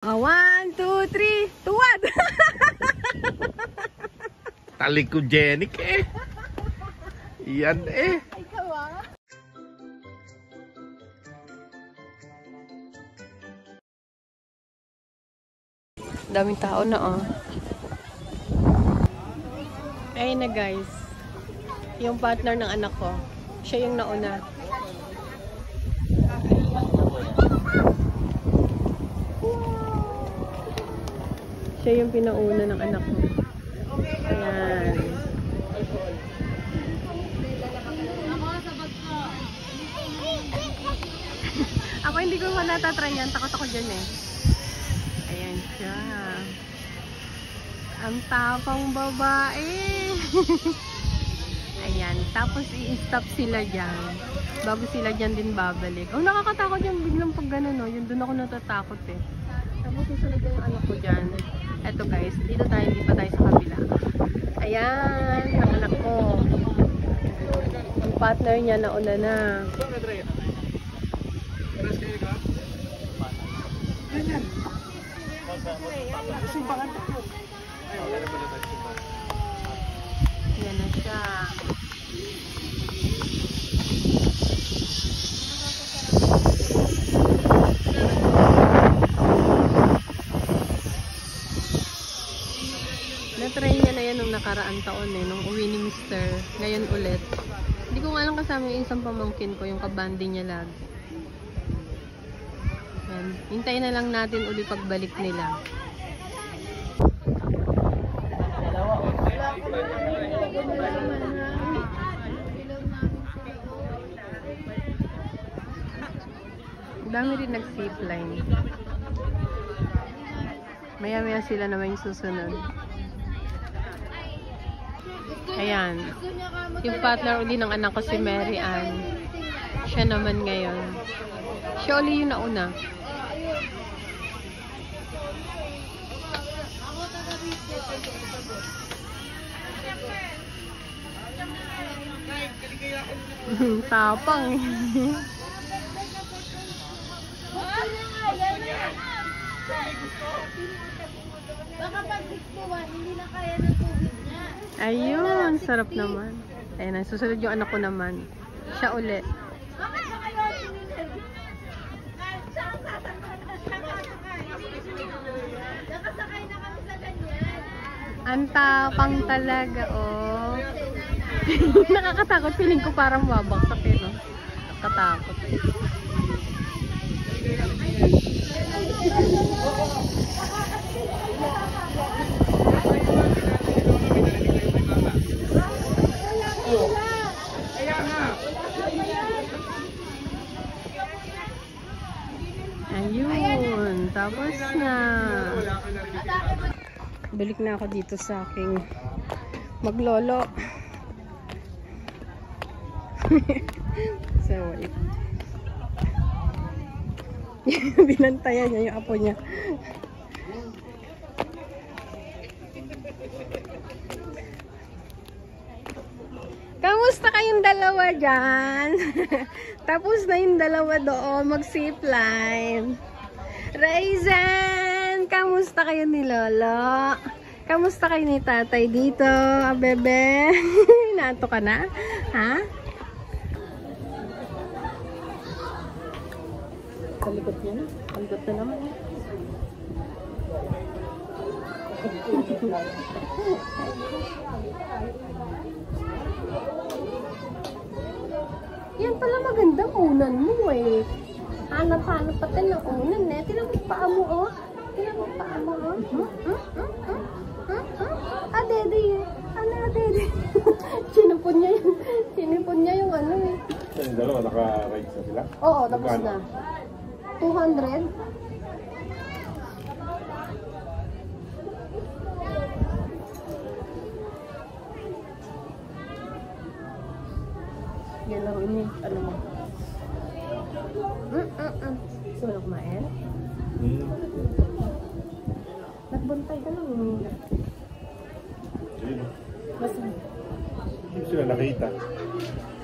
1, 2, 3, tuwad! Talikogenic eh. Yan eh. Ikaw ah. Daming tao na oh. Ayun na guys. Yung partner ng anak ko. Siya yung nauna. Siya yung pinauna ng anak ko. Ayan. Ako hindi ko pa natatry yan. Takot ako dyan eh. Ayan siya. Ang tapang babae. Ayan. Tapos i-stop sila dyan. Bago sila dyan din babalik. Oh, nakakatakot yung biglang pag gano'n, no? Yun doon ako natatakot eh. Tapos susunod yung anak ko dyan. Eto guys, dito tayo, hindi pa tayo sa kabila. Ayan, ang anak ko. Ang partner niya nauna na. Ayan na siya. Na-try niya na yan nung nakaraang taon eh, nung uwi ni Mr. Ngayon ulit. Hindi ko nga lang kasama yung isang pamangkin ko, yung kabandi niya lagi. Yan. Hintayin na lang natin uli pagbalik nila. Dami rin nag-zipline. Maya-maya sila naman yung susunod. Ayan. Yung partner uli ng anak ko si Mary Ann. Siya naman ngayon. Siya uli yung nauna. Tapang. Baka pag 61, hindi na kaya ng tubig niya. Ayun, sarap naman. Ayan, susunod yung anak ko naman. Siya uli. Bakit ba kayo nakasakay na kami sa ganyan? Ang tapang talaga, oh. Nakakatakot. Feeling ko parang mabaksak eh, no? Nakatakot. Ayun, tapos na. Balik na ako dito sa aking maglolo. So, wait. Binantayan niya yung apo niya. Kamusta kayong dalawa dyan? Tapos na yung dalawa doon mag-zipline. Raisin! Kamusta kayo ni Lolo? Kamusta kayo ni Tatay dito, bebe? Nato ka na? Ha? Kalikot niya na. Kalikot na naman. Yan pala magandang unan mo eh. Hanap-hanap pa tayo ng unan eh. Tinan mo paa mo oh. Tinan mo paa mo oh. Dede eh. Ano dede? Sinipon niya yun. Sinipon niya yung ano eh. Yung dalawa, naka-ride na sila? Oo, tapos na. 200? Yan lang ini, ano mo? Gusto mo na kumain? Nagbuntay ka lang. Mas... Hindi sila nakita.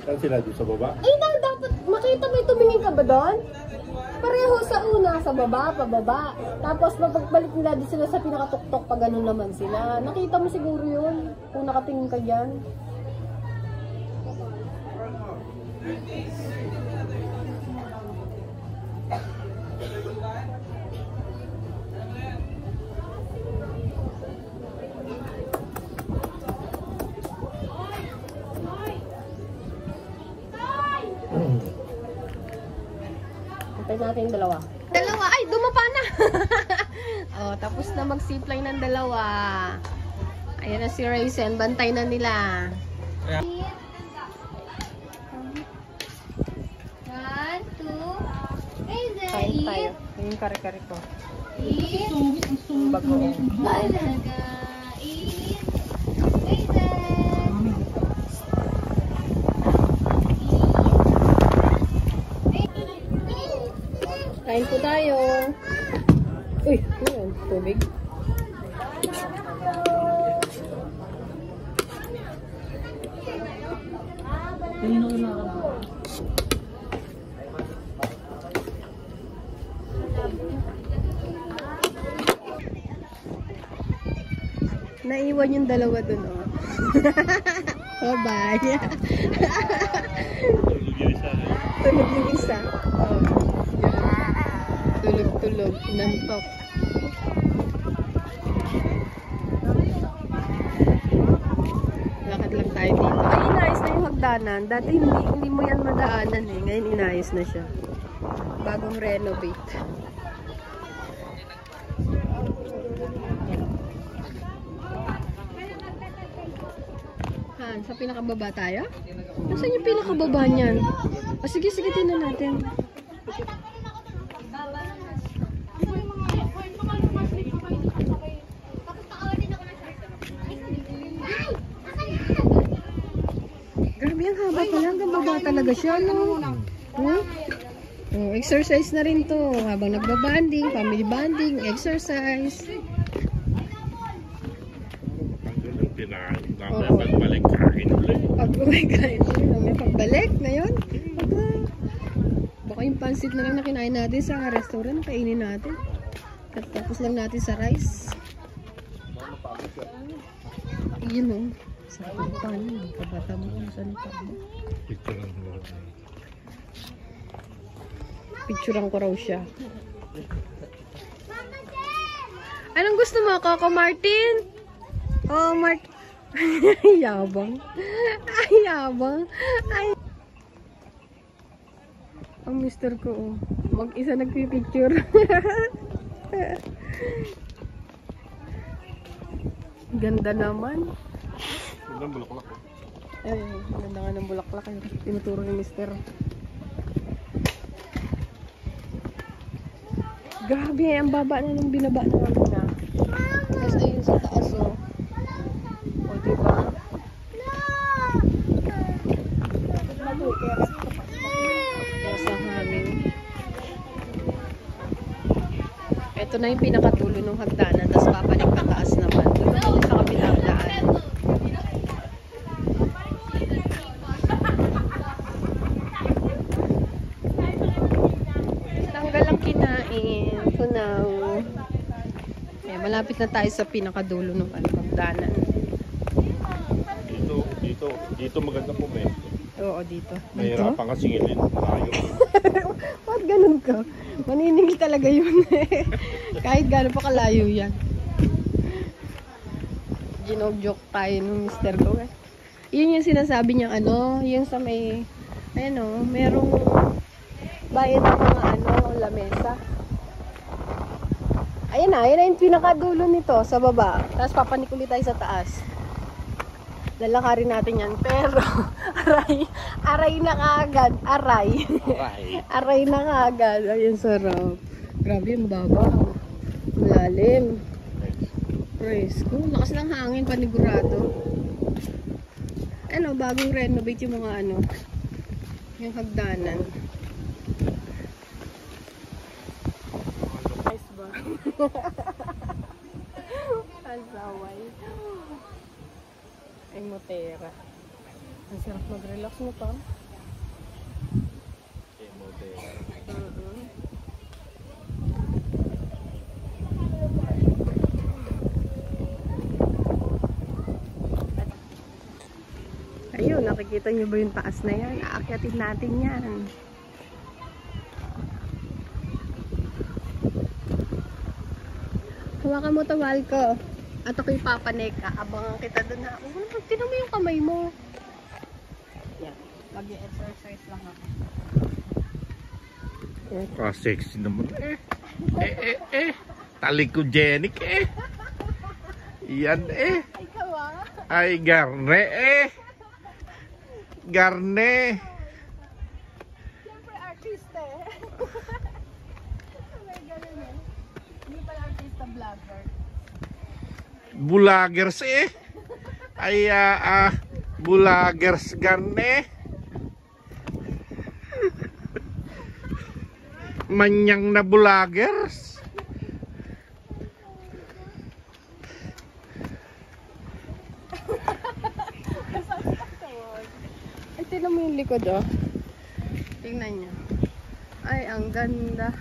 Saan sila? Doon sa baba? Ay, dapat makita mo, tumingin ka ba doon? pareho sa una, sa baba, pababa. Tapos mapagbalik nila din sila sa pinakatuktok pag ganun naman sila. Nakita mo siguro yun kung nakatingin ka dyan. Antay natin yung dalawa. Dalawa! Ay, dumapa na! Oh, tapos na mag-zipline ng dalawa. Ayan na si Raisin. Bantay na nila. 1, 2, Kain tayo. Yung kare-kare ko. eat, Bago. balaga, eat, Raisin. Kain po tayo. Uy, yun, tubig. Naiwan yung dalawa dun, oh. Bye-bye. Tulog yung isa. Oh. Tulog-tulog. Nantok. Lakad lang tayo dito. Ay, inayos na yung hagdanan. Dati hindi mo yan madaanan eh. Ngayon inayos na siya. Bagong renovate. Han, sa pinakababa tayo? Nasaan yung pinakababa niyan? O sige, tingnan natin. Grabe, ang haba pala. Hanggang baba talaga siya, no? Huh? Oh, exercise na rin to. Habang nagbabanding, family banding, exercise. Pagbalik kain ulit. Pag-uwi kain ulit. May pagbalik ngayon. Baka yung pansit na lang na kinain natin sa restaurant, kainin natin. Tapos lang natin sa rice. Yun o. Saan pa niyo? Kabata mo kung saan pa mo. Picturean ko raw siya. Anong gusto mo, Coco Martin? Oh, Martin. Yabang. Ay, yabang. Ay. Ang mister ko, oh. Mag-isa nagpipicture. Ganda naman. Ganda ng bulaklak. Ay, ganda nga ng bulaklak. Tinuturo ni mister. Grabe, ang baba na nung binaba na namin na. Tapos ayun sa taas, oh. O, diba? Kaya sa hangin. Ito na yung pinakatulo ng hagdanan. Tapos papalik na taas naman. Doon naman sa kabilang daan. Tanggal ang kinain. For now. Eh, malapit na tayo sa pinakadulo ng hagdanan. Dito maganda po eh. Oo, dito. Mahirapan ka singilin. Malayo. Bakit ganun ka? Maniningil talaga yun eh. Kahit gano'n pa kalayo yan. Ginog-joke tayo ng mister ko eh. Yun yung sinasabi niyang ano, yung sa may, ano, merong bayad ng mga ano, lamesa. Ayan na yung pinakadulo nito sa baba. Tapos papanik ulit tayo sa taas. Lalakarin natin yan. Pero, aray na kaagad. Aray na kaagad. Ayun, sarap. Grabe, yung baba. Malalim. Presko. Lakas ng hangin, panigurado. Ano, bagong renovate yung mga ano, yung hagdanan. Nice ba? Asaway. Ay, motera. Ang sarap mag-relax mo pa. Motera. Nakikita niyo ba yung taas na yan? Aakyatin natin yan. Hawakan mo tawal ko. At ako'y papaneka. Abangan kita doon na. Tinan mo yung kamay mo. Yan. Mag-exercise lang ako. Oh, ka-sexy naman Talikogenic Yan Ikaw ah. Ay, garne Garne. Siyempre artista eh. May ganun eh. Hindi pala artista, vlogger. Bulagers Ay, bulagers garne. Manyang na bulagers. Ay, tingnan mo yung likod oh. Tingnan niyo. Ay, ang ganda.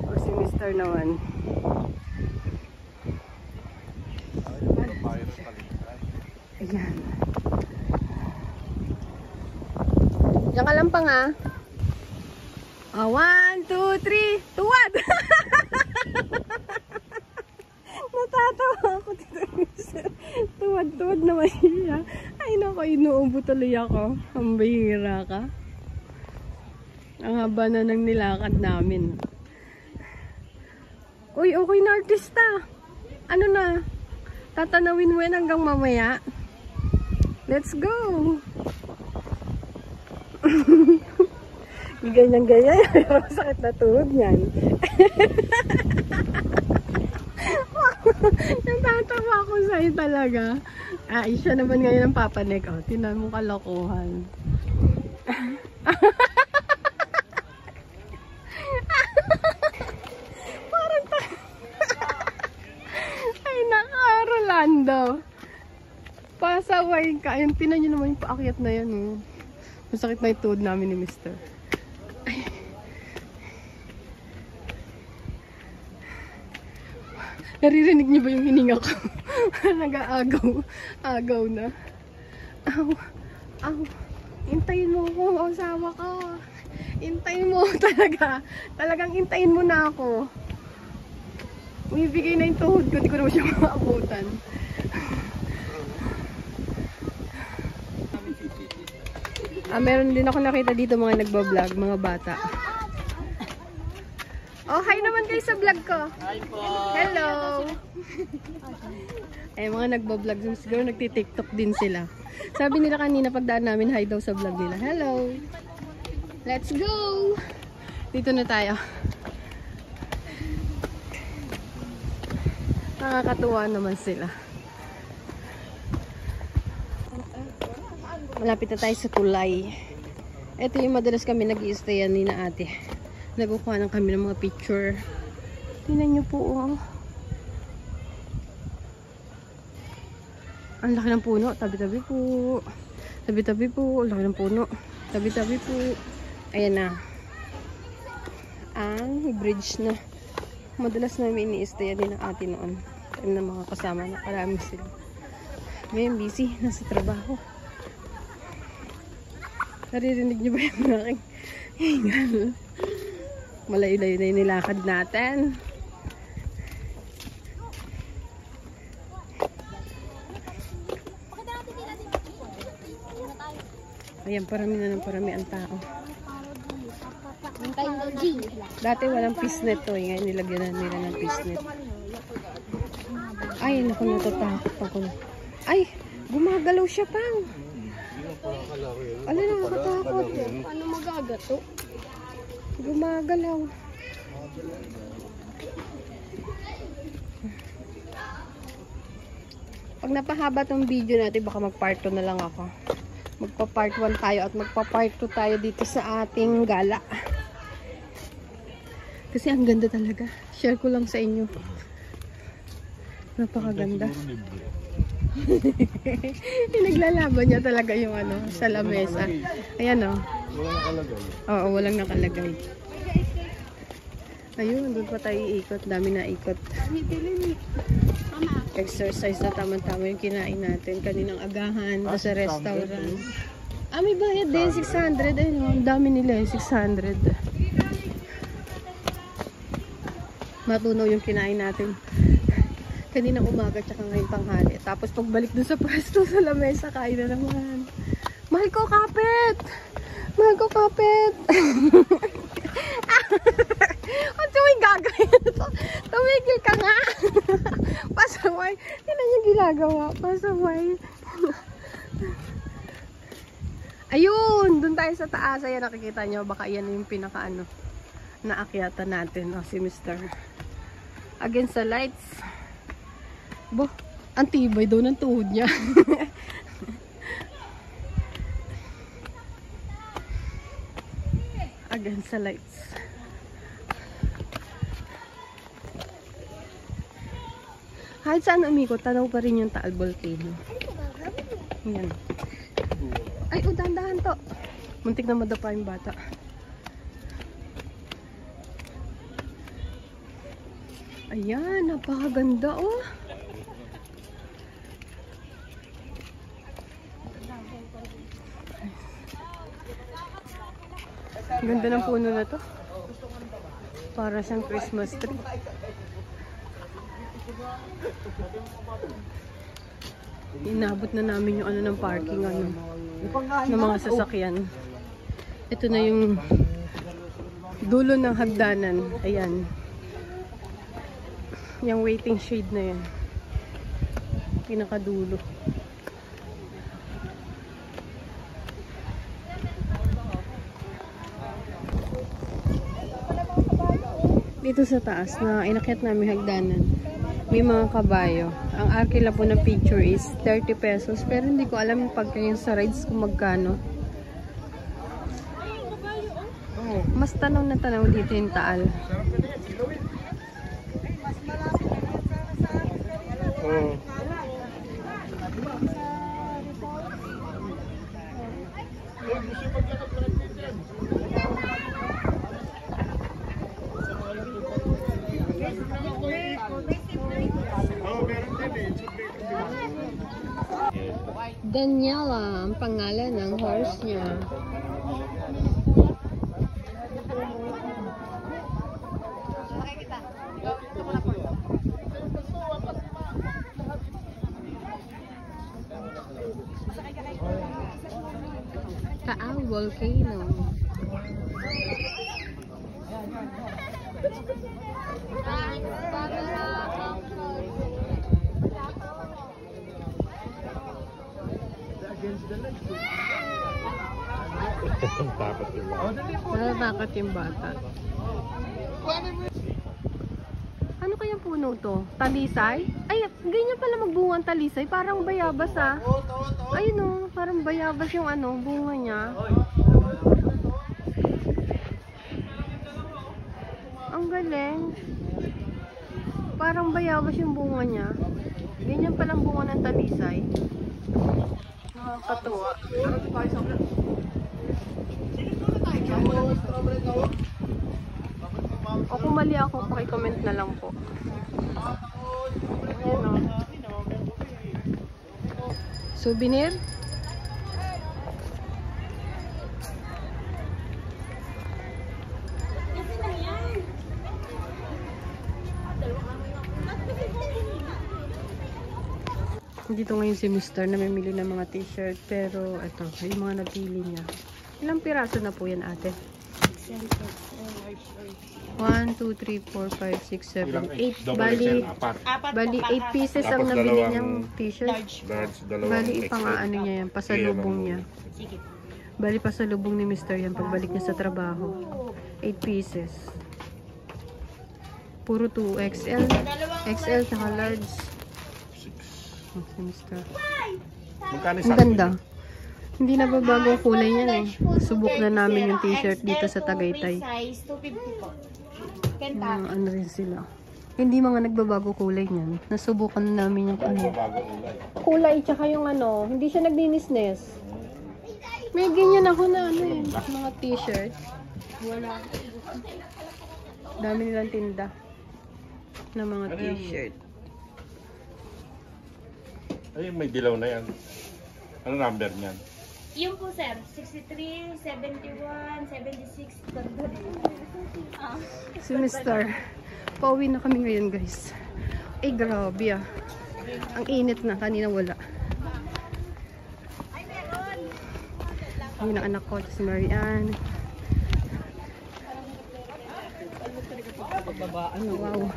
O si Mr. naman. Ayan. Diyan ka lang pa nga. 1, 2, 3, tuwad! Natatawa ako dito. Tuwad naman siya. Ay nako, inuubo tuloy ako. Ang bihira ka. Ang haba na ng nilakad namin. Uy, okay na artista. Ano na? Tatanawin mo yan hanggang mamaya. Let's go! Ganyan-ganyan. Sakit na tuhod yan. Natatawa ako sa'yo talaga. Ay, siya naman ngayon ang papanik. Oh, tinan mo kalokohan. Parang ay, naka-Rolando. Pasaway ka. Ayun, tinan nyo naman yung paakyat na yan. Oh. Masakit na yung tuhod namin ni Mr. Naririnig niyo ba yung hininga ko? Nag-aagaw. Agaw na. Aw. Aw. Intayin mo ako. Asawa ka. Intayin mo talaga. Talagang intayin mo na ako. Umibigay na yung tuhod ko. Di ko naman siya maabutan. Meron din ako nakita dito mga nagbablog. Mga bata. Oh, hi naman kayo sa vlog ko. Hi po. Hello. Ay, mga nagbablog. Siguro nagti-tiktok din sila. Sabi nila kanina pagdaan namin, hi daw sa vlog nila. Hello. Let's go. Dito na tayo. Nakakatuwa naman sila. Malapit na tayo sa tulay. Ito yung madalas kami nag-i-stayan ni na ate. Nagkukuha ng kami ng mga picture. Tingnan nyo po oh. Ang laki ng puno. Tabi-tabi po. Tabi-tabi po. Ang laki ng puno. Tabi-tabi po. Ayan na. Ang bridge na madalas namin ini-stayan din ng ate noon. Kami ng mga kasama na karami sila. Ngayon busy. Nasa trabaho. Naririnig nyo ba yung aking hingal? Malayo-layo na yung nilakad natin. Ayan, parami na ng parami ang tao. Dati walang pisnet to. Ngayon nilagyan na nila ng pisnet. Ay, naku, natatakot ako. Ay, gumagalaw siya pang. Ano, nakakatakot. Ano magagato? Gumagalaw. Pag napahaba tong video natin, baka mag-part 2 na lang ako. Magpa-part 1 tayo at magpa-part 2 tayo dito sa ating gala. Kasi ang ganda talaga. Share ko lang sa inyo. Napakaganda. Naglalaban niya talaga yung ano, sa lamesa. Ayan o. Walang nakalagay. Oo, walang nakalagay. Ayun, doon pa tayo iikot. Dami na ikot. Exercise na tama-tama yung kinain natin. Kaninang agahan doon sa restaurant. May bayad din. 600. Ayun, ang dami nila. 600. Matunaw yung kinain natin. Kaninang umaga tsaka ngayon tanghali. Tapos pagbalik doon sa pwesto sa lamesa, kain na naman. Mahal ko kapit! Mahal ko kapit! Ang tuwing gagawin ito. Tumigil ka nga. Pasaway. Tignan yung ginagawa. Pasaway. Ayun. Doon tayo sa taas. Ayan, nakikita nyo. Baka yan yung pinaka-ano naakyatan natin. Si Mr. Against the lights. Bo, ang tibay daw ng tuhod niya. Against the lights. Kahit saan umikot, tanaw pa rin yung Taal Volcano. Yan. Ay, dahan-dahan to. Muntik na madapa yung bata. Ayan, napakaganda oh. Ganda ng puno na to. Para siyang Christmas tree. Inabot na namin yung ano ng parking ng mga sasakyan. Ito na yung dulo ng hagdanan. Ayan. Yung waiting shade na yan. Pinakadulo. Dito sa taas na inakyat namin hagdanan, may mga kabayo. Ang arkila po ng picture is 30 pesos. Pero hindi ko alam pag yung sa rides kung magkano. Mas tanaw na tanaw dito yung Taal. Daniela ang pangalan ng horse niya. Taal Volcano. Natatakot yung bata. Ano kayang puno to? Talisay? Ay, ganyan pala magbunga ang talisay. Parang bayabas ah. Ayun oh, parang bayabas yung ano, bunga niya. Ang galing. Parang bayabas yung bunga niya. Ganyan palang bunga ng talisay. Nakakatuwa. O kung mali ako, pakicomment na lang po. Ayan o. Souvenir? Dito ngayon si Mr. na mamili ng mga t-shirt. Pero ito, yung mga napili niya. Ilang piraso na po yan ate? 1, 2, 3, 4, 5, 6, 7, 8. Bali 8 pieces ang nabili niyang t-shirt. Bali ipang-ano niya yan, pasalubong niya. Bali pasalubong ni Mr. yan pagbalik niya sa trabaho. 8 pieces. Puro 2XL. XL saka large. Si Mr. Ang ganda. Hindi na babago ang kulay niyan eh. Subok na namin yung t-shirt dito sa Tagaytay. Ano rin sila. Hindi mga nagbabago kulay niyan. Nasubukan na namin yung ano. Kulay tsaka yung ano. Hindi siya nagdinisnes. May ganyan ako na ano eh. Mga t-shirt. Wala. Dami nilang tinda ng mga Ano yung- t-shirt. Ay, may dilaw na yan. Ano number niyan? Yung po sir, 63, 71, 76, Si Mr. Pauwi na kami ngayon guys. Ay grabe ah. Ang init na, kanina wala. Yun ang anak ko, si Marianne. Wow.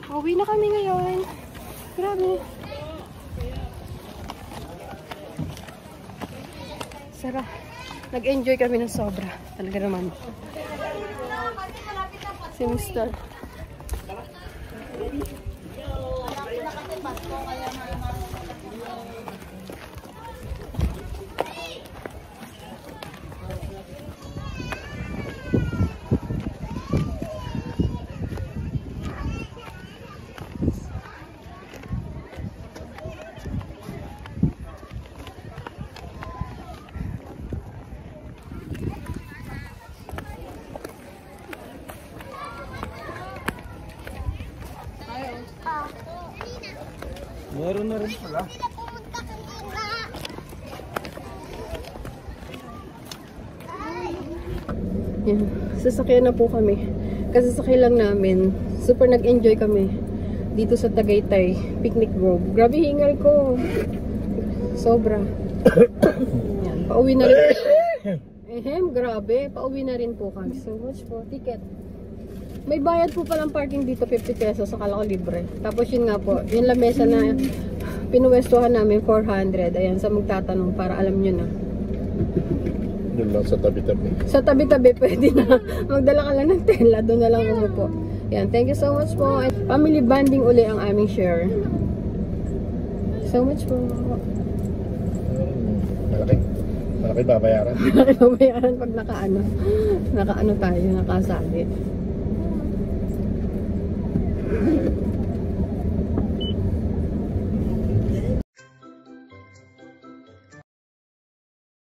Pauwi na kami ngayon. Grabe. Sarap. Nag-enjoy kami ng sobra. Talaga naman. Si Mr. Meron na rin pala. Yan. Sasakyan na po kami. Kasasakay lang namin. Super nag-enjoy kami. Dito sa Tagaytay. Picnic Grove. Grabe hingal ko. Sobra. Yan. Pauwi na rin. Grabe. Pauwi na rin po kami. So much po. Ticket. May bayad po palang parking dito, 50 pesos. Akala ko libre. Tapos yun nga po. Yung lamesa na pinuwestuhan namin, 400. Ayan, sa magtatanong para alam nyo na. Yun lang sa tabi-tabi. Sa tabi-tabi, pwede na. Magdala ka lang ng tela, doon na lang umupo. Yan, thank you so much po. At family bonding uli ang aming share. So much po. Malaki babayaran. Malaki babayaran pag nakaano tayo, nakasali.